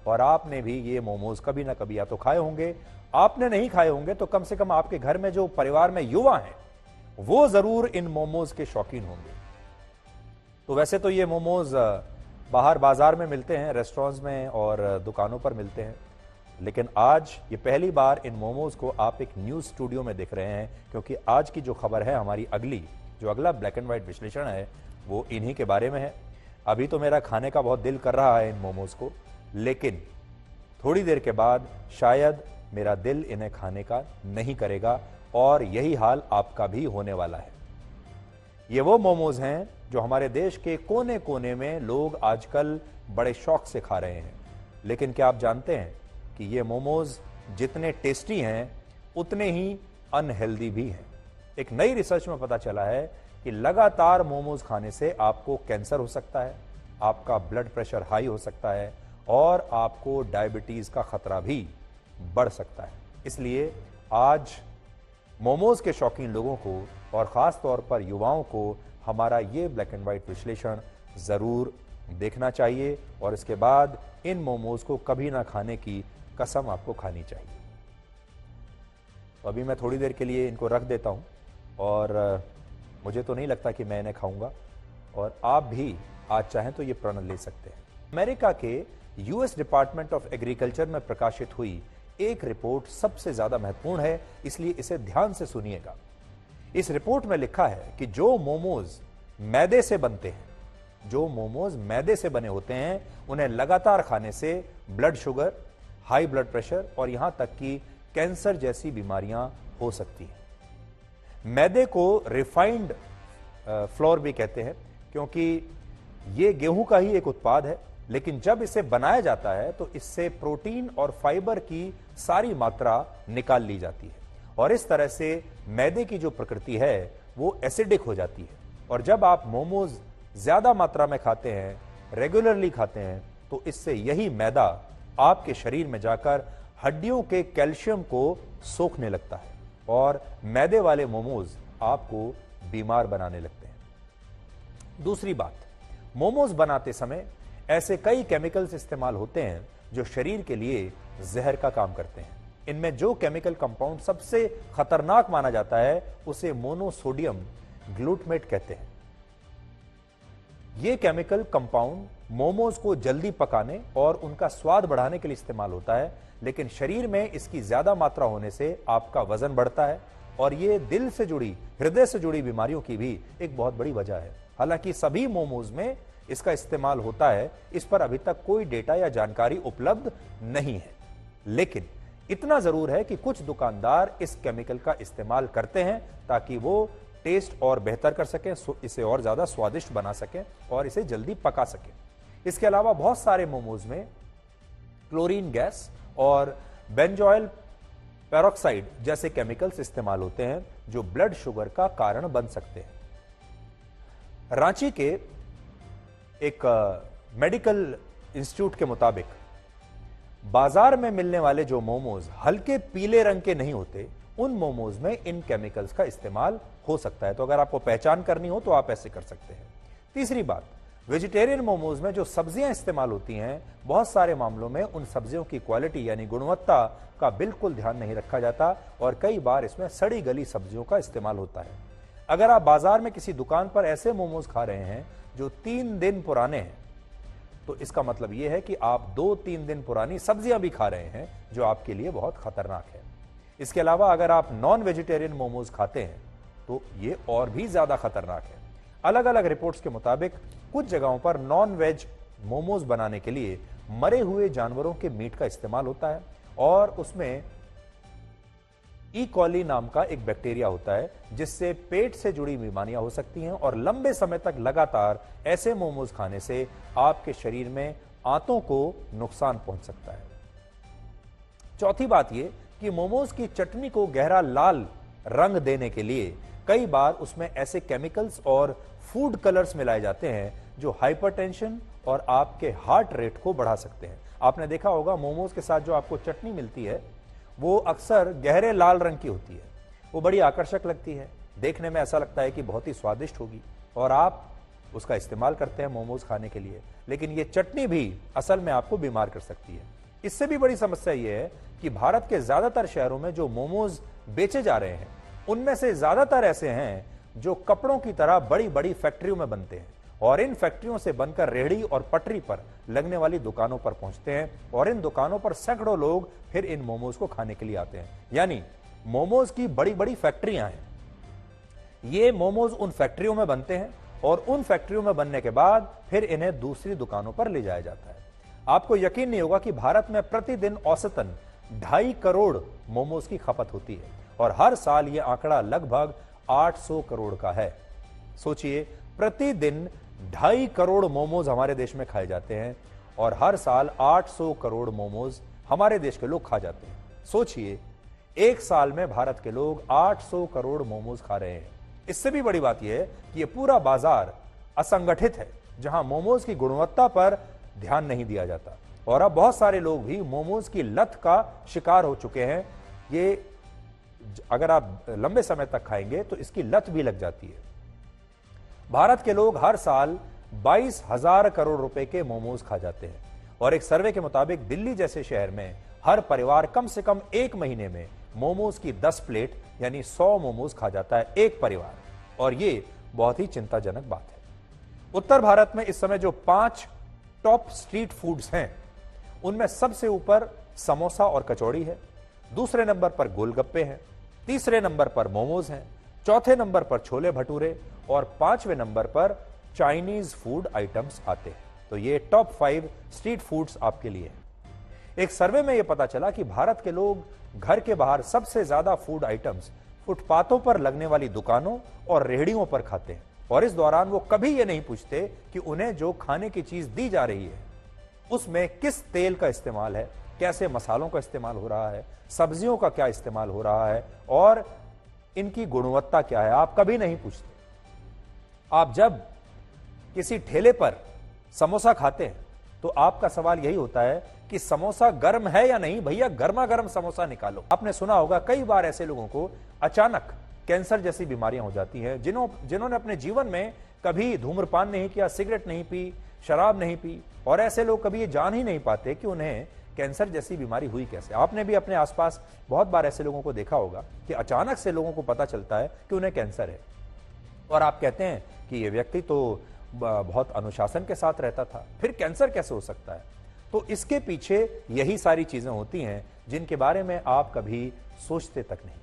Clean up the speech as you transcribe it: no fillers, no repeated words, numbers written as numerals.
और आपने भी ये मोमोज कभी ना कभी या तो खाए होंगे, आपने नहीं खाए होंगे तो कम से कम आपके घर में जो परिवार में युवा हैं वो जरूर इन मोमोज के शौकीन होंगे। तो वैसे तो ये मोमोज बाहर बाजार में मिलते हैं, रेस्टोरेंट्स में और दुकानों पर मिलते हैं, लेकिन आज ये पहली बार इन मोमोज को आप एक न्यूज़ स्टूडियो में देख रहे हैं, क्योंकि आज की जो खबर है हमारी अगला ब्लैक एंड व्हाइट विश्लेषण है वो इन्हीं के बारे में है। अभी तो मेरा खाने का बहुत दिल कर रहा है इन मोमोज को, लेकिन थोड़ी देर के बाद शायद मेरा दिल इन्हें खाने का नहीं करेगा और यही हाल आपका भी होने वाला है। ये वो मोमोज हैं जो हमारे देश के कोने कोने में लोग आजकल बड़े शौक से खा रहे हैं, लेकिन क्या आप जानते हैं कि ये मोमोज जितने टेस्टी हैं उतने ही अनहेल्दी भी हैं। एक नई रिसर्च में पता चला है कि लगातार मोमोज खाने से आपको कैंसर हो सकता है, आपका ब्लड प्रेशर हाई हो सकता है और आपको डायबिटीज का खतरा भी बढ़ सकता है। इसलिए आज मोमोज के शौकीन लोगों को और खास तौर पर युवाओं को हमारा ये ब्लैक एंड व्हाइट विश्लेषण जरूर देखना चाहिए और इसके बाद इन मोमोज को कभी ना खाने की कसम आपको खानी चाहिए। तो अभी मैं थोड़ी देर के लिए इनको रख देता हूं और मुझे तो नहीं लगता कि मैं इन्हें खाऊंगा और आप भी आज चाहें तो ये प्रण ले सकते हैं। अमेरिका के यूएस डिपार्टमेंट ऑफ एग्रीकल्चर में प्रकाशित हुई एक रिपोर्ट सबसे ज्यादा महत्वपूर्ण है, इसलिए इसे ध्यान से सुनिएगा। इस रिपोर्ट में लिखा है कि जो मोमोज मैदे से बनते हैं, जो मोमोज मैदे से बने होते हैं, उन्हें लगातार खाने से blood sugar, high blood pressure और यहां तक कि कैंसर जैसी बीमारियां हो सकती हैं। मैदे को रिफाइंड फ्लोर भी कहते हैं क्योंकि यह गेहूं का ही एक उत्पाद है, लेकिन जब इसे बनाया जाता है तो इससे प्रोटीन और फाइबर की सारी मात्रा निकाल ली जाती है और इस तरह से मैदे की जो प्रकृति है वो एसिडिक हो जाती है। और जब आप मोमोज ज्यादा मात्रा में खाते हैं, रेगुलरली खाते हैं, तो इससे यही मैदा आपके शरीर में जाकर हड्डियों के कैल्शियम को सोखने लगता है और मैदे वाले मोमोज आपको बीमार बनाने लगते हैं। दूसरी बात, मोमोज बनाते समय ऐसे कई केमिकल्स इस्तेमाल होते हैं जो शरीर के लिए जहर का काम करते हैं। इनमें जो केमिकल कंपाउंड सबसे खतरनाक माना जाता है उसे मोनोसोडियम ग्लूटामेट कहते हैं। यह केमिकल कंपाउंड मोमोज को जल्दी पकाने और उनका स्वाद बढ़ाने के लिए इस्तेमाल होता है, लेकिन शरीर में इसकी ज्यादा मात्रा होने से आपका वजन बढ़ता है और यह दिल से जुड़ी, हृदय से जुड़ी बीमारियों की भी एक बहुत बड़ी वजह है। हालांकि सभी मोमोज में इसका इस्तेमाल होता है, इस पर अभी तक कोई डेटा या जानकारी उपलब्ध नहीं है, लेकिन इतना जरूर है कि कुछ दुकानदार इस केमिकल का इस्तेमाल करते हैं ताकि वो टेस्ट और बेहतर कर सकें, इसे और ज्यादा स्वादिष्ट बना सकें और इसे जल्दी पका सकें। इसके अलावा बहुत सारे मोमोज में क्लोरीन गैस और बेंजोइल पेरोक्साइड जैसे केमिकल्स इस्तेमाल होते हैं जो ब्लड शुगर का कारण बन सकते हैं। रांची के एक मेडिकल इंस्टीट्यूट के मुताबिक बाजार में मिलने वाले जो मोमोज हल्के पीले रंग के नहीं होते, उन मोमोज में इन केमिकल्स का इस्तेमाल हो सकता है। तो अगर आपको पहचान करनी हो तो आप ऐसे कर सकते हैं। तीसरी बात, वेजिटेरियन मोमोज में जो सब्जियां इस्तेमाल होती हैं, बहुत सारे मामलों में उन सब्जियों की क्वालिटी यानी गुणवत्ता का बिल्कुल ध्यान नहीं रखा जाता और कई बार इसमें सड़ी गली सब्जियों का इस्तेमाल होता है। अगर आप बाजार में किसी दुकान पर ऐसे मोमोज खा रहे हैं जो 3 दिन पुराने हैं, तो इसका मतलब यह है कि आप 2-3 दिन पुरानी सब्जियां भी खा रहे हैं, जो आपके लिए बहुत खतरनाक है। इसके अलावा अगर आप नॉन वेजिटेरियन मोमोज खाते हैं तो ये और भी ज्यादा खतरनाक है। अलग अलग रिपोर्ट्स के मुताबिक कुछ जगहों पर नॉन वेज मोमोज बनाने के लिए मरे हुए जानवरों के मीट का इस्तेमाल होता है और उसमें ई कॉली नाम का एक बैक्टीरिया होता है जिससे पेट से जुड़ी बीमारियां हो सकती हैं और लंबे समय तक लगातार ऐसे मोमोज खाने से आपके शरीर में आंतों को नुकसान पहुंच सकता है। चौथी बात यह कि मोमोज की चटनी को गहरा लाल रंग देने के लिए कई बार उसमें ऐसे केमिकल्स और फूड कलर्स मिलाए जाते हैं जो हाइपरटेंशन और आपके हार्ट रेट को बढ़ा सकते हैं। आपने देखा होगा मोमोज के साथ जो आपको चटनी मिलती है वो अक्सर गहरे लाल रंग की होती है। वो बड़ी आकर्षक लगती है, देखने में ऐसा लगता है कि बहुत ही स्वादिष्ट होगी और आप उसका इस्तेमाल करते हैं मोमोज खाने के लिए, लेकिन ये चटनी भी असल में आपको बीमार कर सकती है। इससे भी बड़ी समस्या यह है कि भारत के ज्यादातर शहरों में जो मोमोज बेचे जा रहे हैं उनमें से ज्यादातर ऐसे हैं जो कपड़ों की तरह बड़ी बड़ी फैक्ट्रियों में बनते हैं और इन फैक्ट्रियों से बनकर रेहड़ी और पटरी पर लगने वाली दुकानों पर पहुंचते हैं और इन दुकानों पर सैकड़ों लोग फिर इन मोमोज को खाने के लिए आते हैं। यानी मोमोज की बड़ी बड़ी फैक्ट्रियां हैं, ये मोमोज उन फैक्ट्रियों में बनते हैं और उन फैक्ट्रियों में बनने के बाद फिर इन्हें दूसरी दुकानों पर ले जाया जाता है। आपको यकीन नहीं होगा कि भारत में प्रतिदिन औसतन 2.5 करोड़ मोमोज की खपत होती है और हर साल यह आंकड़ा लगभग 800 करोड़ का है। सोचिए, प्रतिदिन 2.5 करोड़ मोमोज हमारे देश में खाए जाते हैं और हर साल 800 करोड़ मोमोज हमारे देश के लोग खा जाते हैं। सोचिए, एक साल में भारत के लोग 800 करोड़ मोमोज खा रहे हैं। इससे भी बड़ी बात यह है कि यह पूरा बाजार असंगठित है जहां मोमोज की गुणवत्ता पर ध्यान नहीं दिया जाता और अब बहुत सारे लोग भी मोमोज की लत का शिकार हो चुके हैं। ये अगर आप लंबे समय तक खाएंगे तो इसकी लत भी लग जाती है। भारत के लोग हर साल 22,000 करोड़ रुपए के मोमोज खा जाते हैं और एक सर्वे के मुताबिक दिल्ली जैसे शहर में हर परिवार कम से कम एक महीने में मोमोज की 10 प्लेट यानी 100 मोमोज खा जाता है एक परिवार, और ये बहुत ही चिंताजनक बात है। उत्तर भारत में इस समय जो 5 टॉप स्ट्रीट फूड्स हैं उनमें सबसे ऊपर समोसा और कचौड़ी है, दूसरे नंबर पर गोलगप्पे हैं, तीसरे नंबर पर मोमोज हैं, चौथे नंबर पर छोले भटूरे और 5वें नंबर पर चाइनीज फूड आइटम्स आते हैं। तो ये टॉप 5 स्ट्रीट फूड्स आपके लिए हैं। एक सर्वे में यह पता चला कि भारत के लोग घर के बाहर सबसे ज्यादा फूड आइटम्स फुटपाथों पर लगने वाली दुकानों और रेहड़ियों पर खाते हैं और इस दौरान वो कभी ये नहीं पूछते कि उन्हें जो खाने की चीज दी जा रही है उसमें किस तेल का इस्तेमाल है, कैसे मसालों का इस्तेमाल हो रहा है, सब्जियों का क्या इस्तेमाल हो रहा है और इनकी गुणवत्ता क्या है, आप कभी नहीं पूछते। आप जब किसी ठेले पर समोसा खाते हैं तो आपका सवाल यही होता है कि समोसा गर्म है या नहीं, भैया गर्मा गर्म समोसा निकालो। आपने सुना होगा कई बार ऐसे लोगों को अचानक कैंसर जैसी बीमारियां हो जाती हैं जिन्होंने अपने जीवन में कभी धूम्रपान नहीं किया, सिगरेट नहीं पी, शराब नहीं पी, और ऐसे लोग कभी ये जान ही नहीं पाते कि उन्हें कैंसर जैसी बीमारी हुई कैसे। आपने भी अपने आसपास बहुत बार ऐसे लोगों को देखा होगा कि अचानक से लोगों को पता चलता है कि उन्हें कैंसर है और आप कहते हैं कि ये व्यक्ति तो बहुत अनुशासन के साथ रहता था, फिर कैंसर कैसे हो सकता है। तो इसके पीछे यही सारी चीजें होती हैं जिनके बारे में आप कभी सोचते तक नहीं।